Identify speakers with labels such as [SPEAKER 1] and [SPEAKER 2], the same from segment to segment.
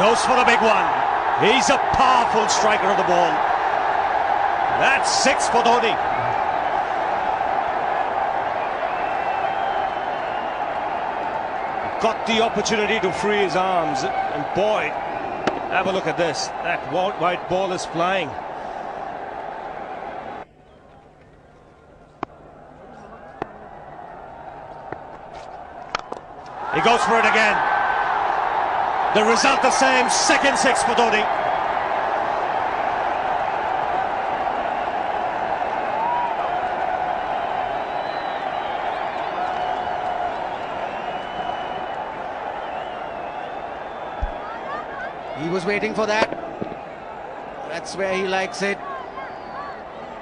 [SPEAKER 1] Goes for the big one. He's a powerful striker of the ball. That's 6 for Dhoni. Got the opportunity to free his arms, and boy, have a look at this. That white ball is flying. He goes for it again. The result the same, second 6 for Dhoni.
[SPEAKER 2] He was waiting for that. That's where he likes it.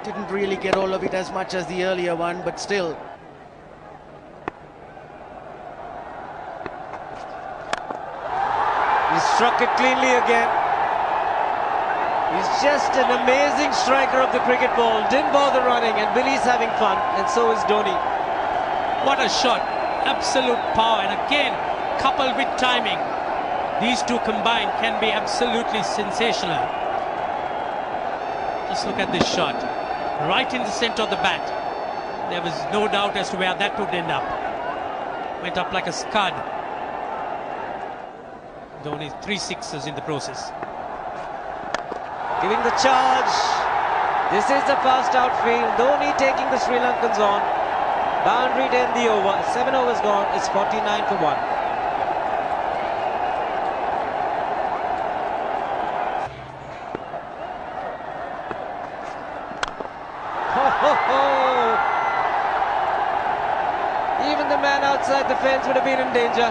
[SPEAKER 2] Didn't really get all of it as much as the earlier one, but still. He struck it cleanly again. He's just an amazing striker of the cricket ball. Didn't bother running, and Billy's having fun, and so is Dhoni.
[SPEAKER 3] What a shot. Absolute power, and again, coupled with timing. These two combined can be absolutely sensational. Just look at this shot. Right in the center of the bat. There was no doubt as to where that would end up. Went up like a scud. Dhoni 3 sixes in the process.
[SPEAKER 2] Giving the charge. This is the fast outfield. Dhoni taking the Sri Lankans on. Boundary to end the over. 7 overs gone. It's 49 for 1. Even the man outside the fence would have been in danger.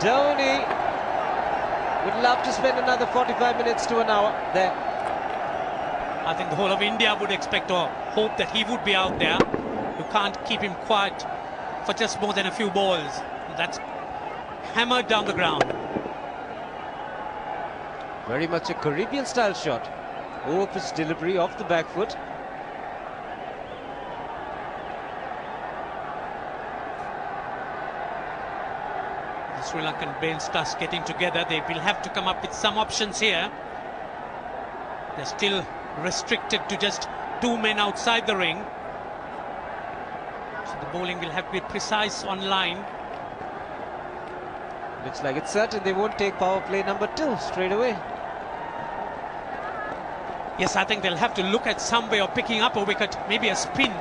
[SPEAKER 2] Dhoni would love to spend another 45 minutes to an hour there.
[SPEAKER 3] I think the whole of India would expect or hope that he would be out there. You can't keep him quiet for just more than a few balls. That's hammered down the ground.
[SPEAKER 2] Very much a Caribbean style shot. Over-pitch delivery off the back foot.
[SPEAKER 3] The Sri Lankan bench starts getting together. They will have to come up with some options here. They're still restricted to just 2 men outside the ring. So the bowling will have to be precise on line.
[SPEAKER 2] Looks like it's certain they won't take power play number 2 straight away.
[SPEAKER 3] Yes, I think they'll have to look at some way of picking up a wicket, maybe a spin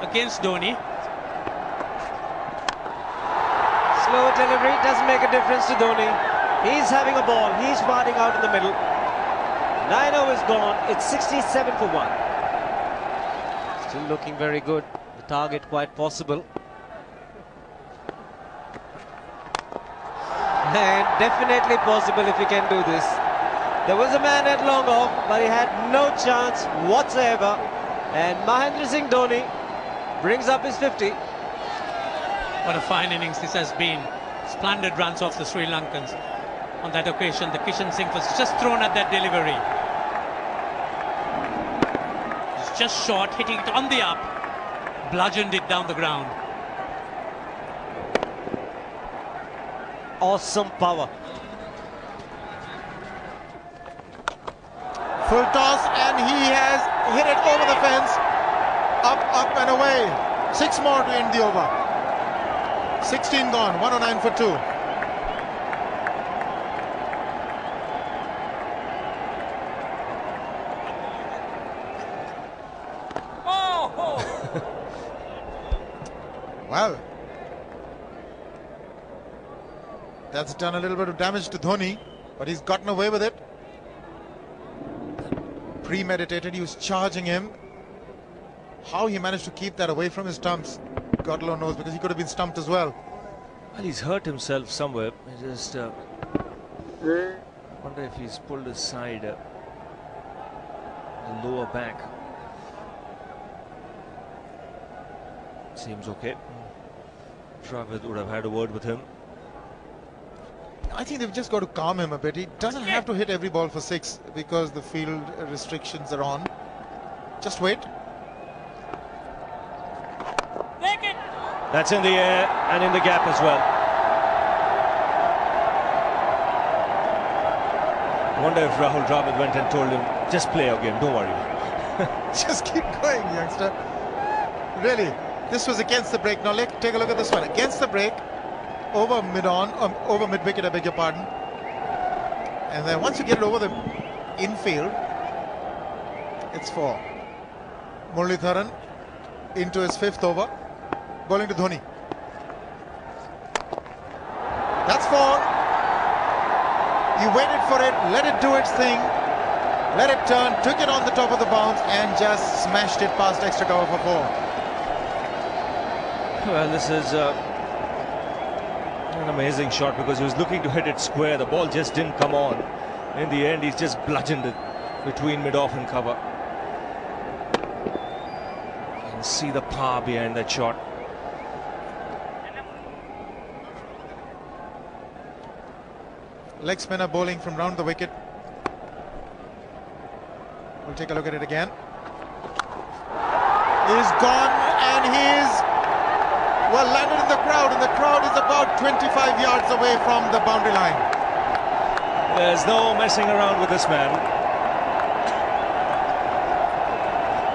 [SPEAKER 3] against Dhoni.
[SPEAKER 2] Slower delivery doesn't make a difference to Dhoni. He's having a ball, he's batting out in the middle. 9 overs gone, it's 67 for 1. Still looking very good, the target quite possible. And definitely possible if he can do this. There was a man at long off, but he had no chance whatsoever. And Mahendra Singh Dhoni brings up his 50.
[SPEAKER 3] What a fine innings this has been. Splendid runs off the Sri Lankans. On that occasion, the Kishan Singh was just thrown at that delivery. It's just short, hitting it on the up. Bludgeoned it down the ground.
[SPEAKER 2] Awesome power.
[SPEAKER 4] Full toss, and he has hit it over the fence. Up and away. 6 more to end the over. 16 gone, 109 for 2.
[SPEAKER 3] Oh!
[SPEAKER 4] Well, that's done a little bit of damage to Dhoni, but he's gotten away with it. Premeditated, he was charging him. How he managed to keep that away from his stumps, God alone knows, because he could have been stumped as well.
[SPEAKER 1] Well, he's hurt himself somewhere. I just wonder if he's pulled his side, the lower back. Seems okay. Travis would have had a word with him.
[SPEAKER 4] I think they've just got to calm him a bit. He doesn't have to hit every ball for 6 because the field restrictions are on. Just wait.
[SPEAKER 1] That's in the air and in the gap as well. Wonder if Rahul Dravid went and told him, just play again, don't worry.
[SPEAKER 4] Just keep going, youngster. Really, this was against the break. Now take a look at this one. Against the break, over mid-wicket, I beg your pardon. And then once you get it over the infield, it's 4. Muralitharan into his 5th over, bowling to Dhoni. That's 4. He waited for it, let it do its thing, let it turn, took it on the top of the bounce and just smashed it past extra cover for 4.
[SPEAKER 1] Well, this is an amazing shot because he was looking to hit it square. The ball just didn't come on. In the end, he's just bludgeoned it between mid-off and cover. You can see the power behind that shot.
[SPEAKER 4] Leg spinner bowling from round the wicket. We'll take a look at it again. He's gone and he's landed in the crowd, and the crowd is about 25 yards away from the boundary line.
[SPEAKER 1] There's no messing around with this man.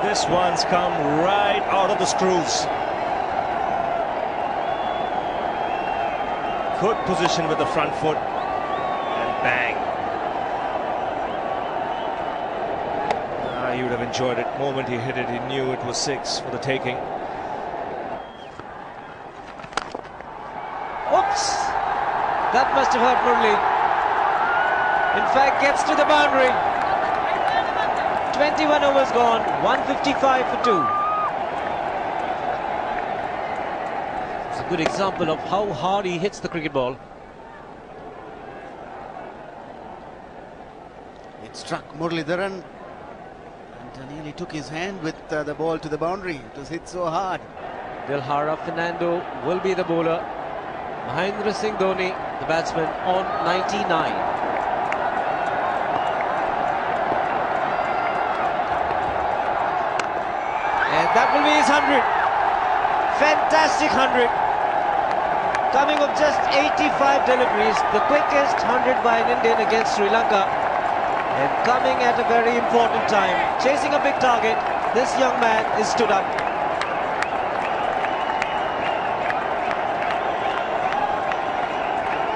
[SPEAKER 1] This one's come right out of the screws. Good position with the front foot. Bang. He would have enjoyed it. The moment he hit it, he knew it was 6 for the taking.
[SPEAKER 2] Oops! That must have hurt Murli. In fact, gets to the boundary. 21 overs gone, 155 for 2. It's a good example of how hard he hits the cricket ball.
[SPEAKER 5] Struck Muralitharan and nearly took his hand with the ball to the boundary. It was hit so hard.
[SPEAKER 2] Dilhara Fernando will be the bowler. Mahendra Singh Dhoni, the batsman, on 99. And that will be his 100. Fantastic 100. Coming of just 85 deliveries, the quickest 100 by an Indian against Sri Lanka. And coming at a very important time, chasing a big target, this young man is stood up.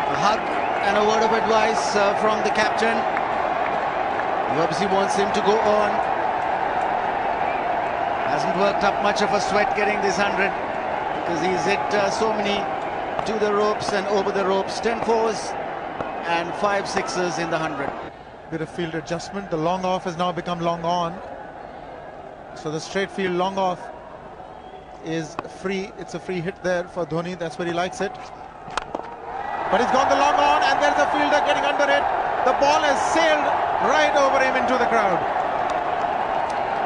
[SPEAKER 5] A hug and a word of advice from the captain. He obviously wants him to go on. Hasn't worked up much of a sweat getting this 100 because he's hit so many to the ropes and over the ropes. 10 fours and 5 sixes in the 100.
[SPEAKER 4] Bit of field adjustment. The long off has now become long on. So the straight field long off is free. It's a free hit there for Dhoni. That's where he likes it. But he's gone the long on and there's a fielder getting under it. The ball has sailed right over him into the crowd.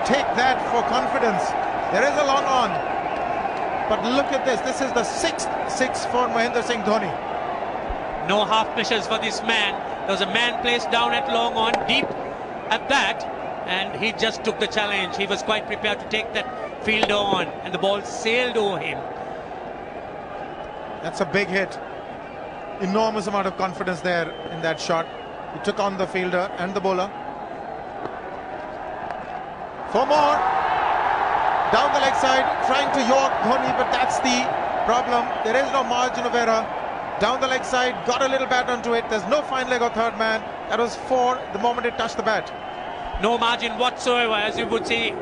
[SPEAKER 4] Take that for confidence. There is a long on. But look at this. This is the 6th 6 for Mahendra Singh Dhoni.
[SPEAKER 3] No half measures for this man. There was a man placed down at long on, deep at that, and he just took the challenge. He was quite prepared to take that fielder on, and the ball sailed over him.
[SPEAKER 4] That's a big hit. Enormous amount of confidence there in that shot. He took on the fielder and the bowler. 4 more. Down the leg side, trying to york Dhoni, but that's the problem. There is no margin of error. Down the leg side, got a little bat onto it. There's no fine leg or third man. That was 4 the moment it touched the bat.
[SPEAKER 3] No margin whatsoever, as you would see.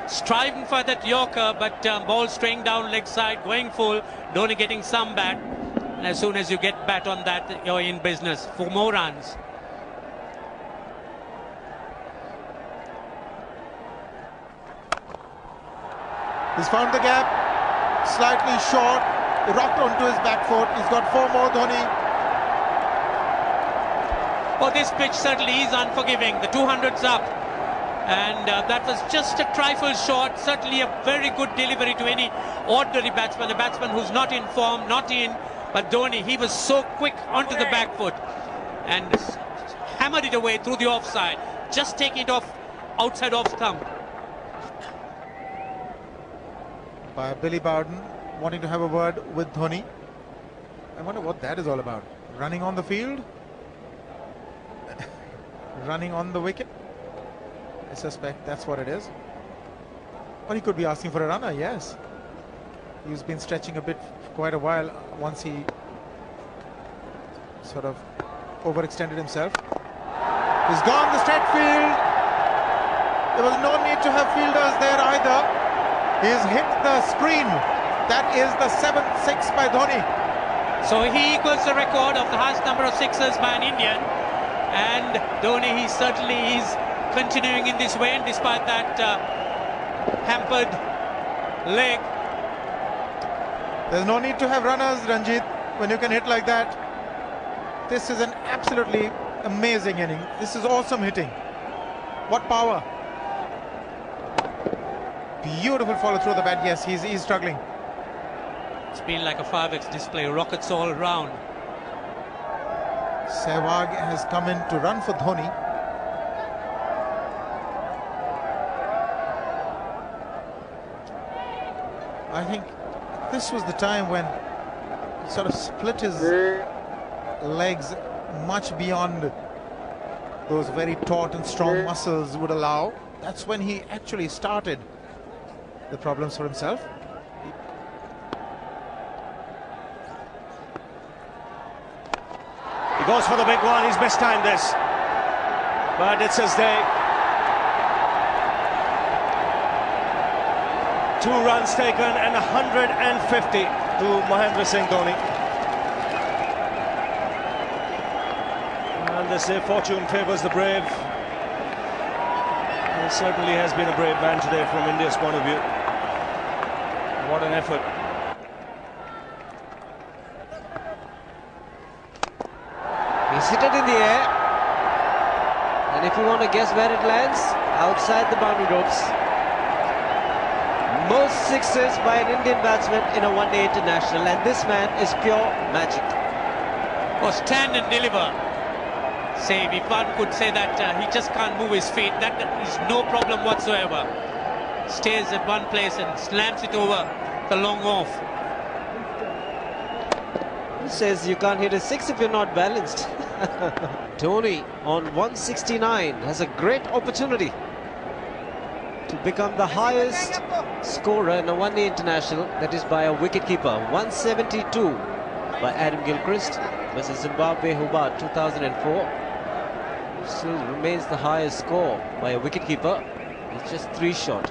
[SPEAKER 3] Striving for that yorker, but ball straying down leg side, going full. Dhoni getting some bat. And as soon as you get bat on that, you're in business for more runs.
[SPEAKER 4] He's found the gap. Slightly short. Rocked onto his back foot. He's got 4 more, Dhoni.
[SPEAKER 3] Well, this pitch certainly is unforgiving. The 200's up. And that was just a trifle short. Certainly a very good delivery to any ordinary batsman. A batsman who's not in form, not in. But Dhoni, he was so quick onto the back foot. And hammered it away through the offside. Just taking it off outside off stump.
[SPEAKER 4] By Billy Bowden, wanting to have a word with Dhoni. I wonder what that is all about. Running on the field? running on the wicket. I suspect that's what it is. Or he could be asking for a runner, yes. He's been stretching a bit for quite a while once he sort of overextended himself. He's gone the straight field. There was no need to have fielders there either. He's hit the screen. That is the 7th 6 by Dhoni.
[SPEAKER 3] So he equals the record of the highest number of sixes by an Indian. And Dhoni, he certainly is continuing in this way, despite that hampered leg.
[SPEAKER 4] There's no need to have runners, Ranjit, when you can hit like that. This is an absolutely amazing inning. This is awesome hitting. What power. Beautiful follow through the bat. Yes, he's struggling.
[SPEAKER 3] It's been like a 5x display, rockets all round.
[SPEAKER 4] Sehwag has come in to run for Dhoni. I think this was the time when he sort of split his legs much beyond those very taut and strong muscles would allow. That's when he actually started the problems for himself.
[SPEAKER 1] He goes for the big one. He's mistimed this, but it's his day. 2 runs taken and 150 to Mahendra Singh Dhoni. And they say fortune favours the brave. He certainly has been a brave man today from India's point of view. What an effort.
[SPEAKER 2] He's hit it in the air. And if you want to guess where it lands, outside the boundary ropes. Most sixes by an Indian batsman in a one-day international, and this man is pure magic.
[SPEAKER 3] Or stand and deliver. Say, if one could say that he just can't move his feet, that is no problem whatsoever. Stays at one place and slams it over the long off.
[SPEAKER 2] He says you can't hit a 6 if you're not balanced. Dhoni on 169 has a great opportunity to become the highest scorer in a one-day international, that is by a wicket-keeper. 172 by Adam Gilchrist versus Zimbabwe Hobart 2004. Still remains the highest score by a wicket-keeper. It's just 3 short.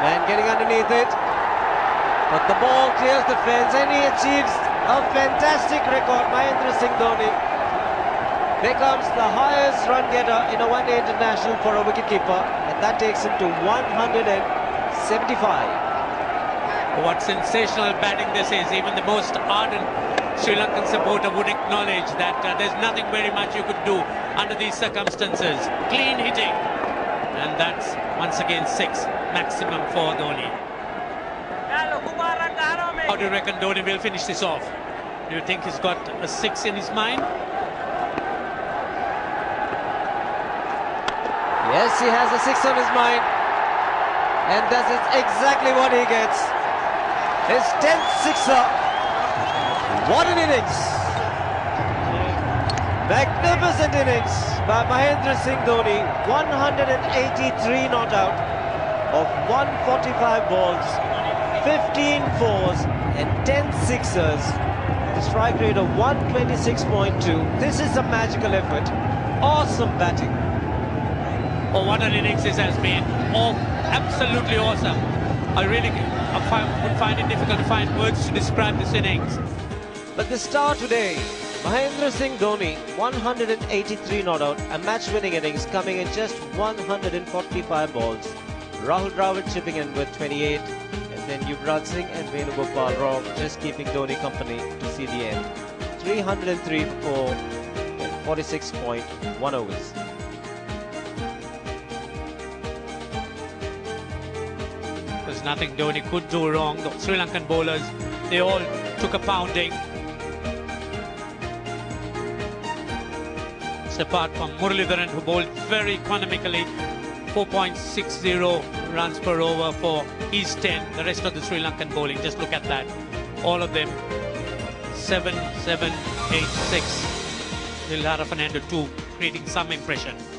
[SPEAKER 2] Man getting underneath it, but the ball clears the fence and he achieves a fantastic record. Mahendra Singh Dhoni becomes the highest run getter in a one-day international for a wicketkeeper, and that takes him to 175.
[SPEAKER 3] What sensational batting this is. Even the most ardent Sri Lankan supporter would acknowledge that there's nothing very much you could do under these circumstances. Clean hitting, and that's once again 6 maximum for Dhoni. How do you reckon Dhoni will finish this off? Do you think he's got a 6 in his mind?
[SPEAKER 2] Yes, he has a 6 on his mind, and that is exactly what he gets. His 10th sixer. What an innings! Magnificent innings by Mahendra Singh Dhoni. 183 not out of 145 balls, 15 fours and 10 sixers. The strike rate of 126.2. This is a magical effort. Awesome batting.
[SPEAKER 3] Oh, what an innings this has been. Oh, absolutely awesome. I really would find it difficult to find words to describe this innings.
[SPEAKER 2] But the star today, Mahendra Singh Dhoni, 183 not out, a match-winning innings coming in just 145 balls. Rahul Dravid chipping in with 28, and then Yuvraj Singh and Venugopal Rao just keeping Dhoni company to see the end. 303 for 46.1 overs.
[SPEAKER 3] There's nothing Dhoni could do wrong. The Sri Lankan bowlers, they all took a pounding. It's apart from Muralidharan, who bowled very economically, 4.60 runs per over for his 10. The rest of the Sri Lankan bowling, just look at that. All of them 7, 7, 8, 6. Lil Harafanan to 2, creating some impression.